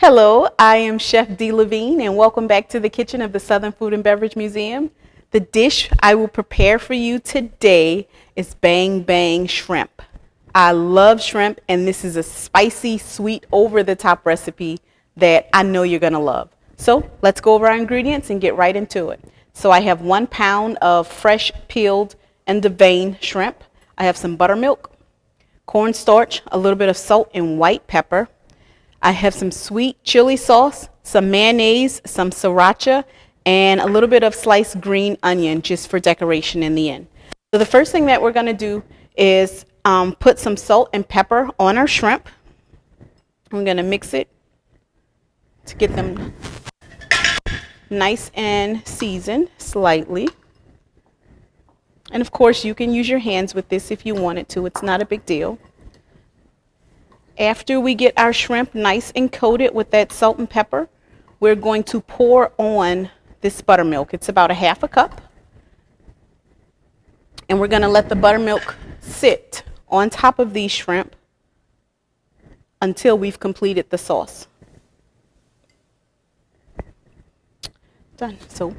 Hello, I am Chef D. Levine, and welcome back to the kitchen of the Southern Food and Beverage Museum. The dish I will prepare for you today is Bang Bang Shrimp. I love shrimp, and this is a spicy, sweet, over-the-top recipe that I know you're going to love. So let's go over our ingredients and get right into it. So I have 1 pound of fresh peeled and deveined shrimp. I have some buttermilk, cornstarch, a little bit of salt and white pepper. I have some sweet chili sauce, some mayonnaise, some sriracha, and a little bit of sliced green onion just for decoration in the end. So the first thing that we're going to do is put some salt and pepper on our shrimp. I'm going to mix it to get them nice and seasoned slightly. And of course, you can use your hands with this if you wanted to. It's not a big deal. After we get our shrimp nice and coated with that salt and pepper, we're going to pour on this buttermilk. It's about 1/2 cup. And we're going to let the buttermilk sit on top of these shrimp until we've completed the sauce. Done. So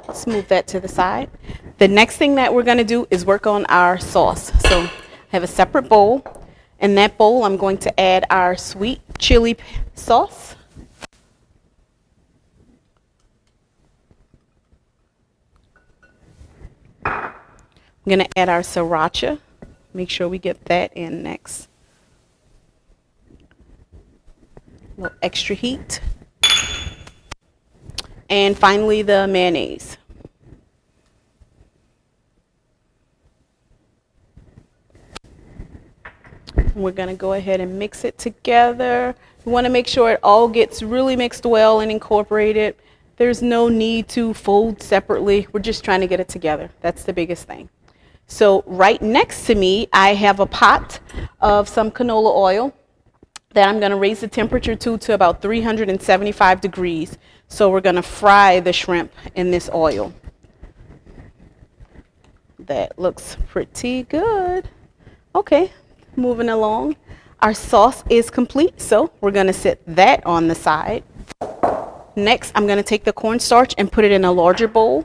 let's move that to the side. The next thing that we're going to do is work on our sauce. So I have a separate bowl. In that bowl, I'm going to add our sweet chili sauce. I'm going to add our sriracha. Make sure we get that in next. A little extra heat. And finally, the mayonnaise. We're going to go ahead and mix it together. You want to make sure it all gets really mixed well and incorporated. There's no need to fold separately. We're just trying to get it together. That's the biggest thing. So right next to me, I have a pot of some canola oil that I'm going to raise the temperature to about 375 degrees. So we're going to fry the shrimp in this oil. That looks pretty good. Okay. Moving along, our sauce is complete, so we're going to set that on the side. Next, I'm going to take the cornstarch and put it in a larger bowl.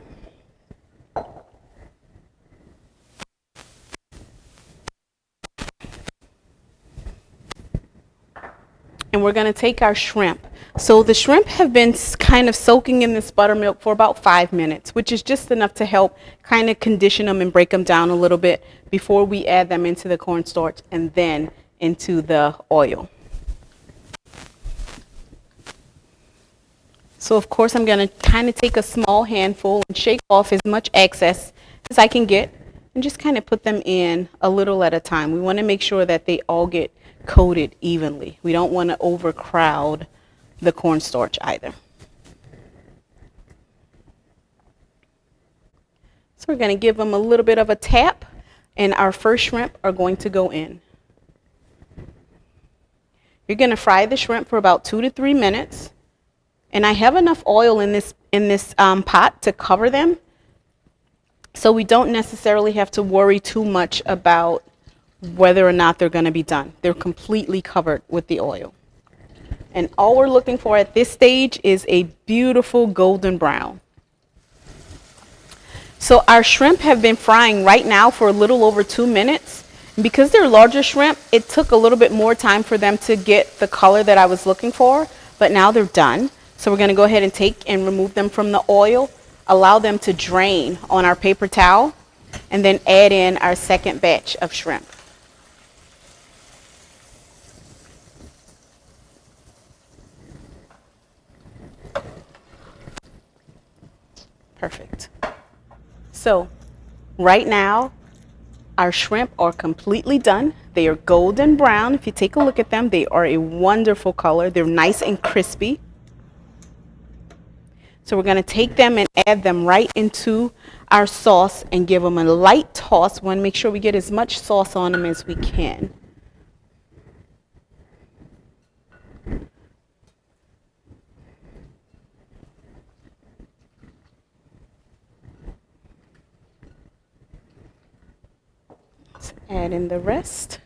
And we're going to take our shrimp. So the shrimp have been kind of soaking in this buttermilk for about 5 minutes, which is just enough to help kind of condition them and break them down a little bit before we add them into the cornstarch and then into the oil. So of course I'm going to kind of take a small handful and shake off as much excess as I can get and just kind of put them in a little at a time. We want to make sure that they all get coated evenly. We don't want to overcrowd the cornstarch either. So we're going to give them a little bit of a tap, and our first shrimp are going to go in. You're going to fry the shrimp for about 2 to 3 minutes, and I have enough oil in this pot to cover them, so we don't necessarily have to worry too much about whether or not they're going to be done. They're completely covered with the oil. And all we're looking for at this stage is a beautiful golden brown. So our shrimp have been frying right now for a little over 2 minutes. And because they're larger shrimp, it took a little bit more time for them to get the color that I was looking for, but now they're done. So we're going to go ahead and take and remove them from the oil, allow them to drain on our paper towel, and then add in our second batch of shrimp. Perfect. So right now, our shrimp are completely done. They are golden brown. If you take a look at them, they are a wonderful color. They're nice and crispy. So we're going to take them and add them right into our sauce and give them a light toss. We want to make sure we get as much sauce on them as we can. Let's add in the rest.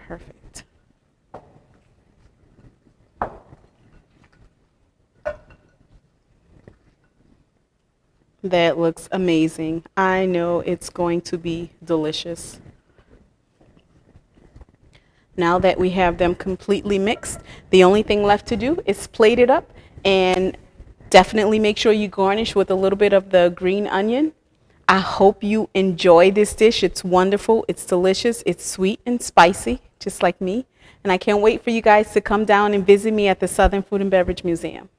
Perfect. That looks amazing. I know it's going to be delicious. Now that we have them completely mixed, the only thing left to do is plate it up, and definitely make sure you garnish with a little bit of the green onion. I hope you enjoy this dish. It's wonderful. It's delicious. It's sweet and spicy, just like me. And I can't wait for you guys to come down and visit me at the Southern Food and Beverage Museum.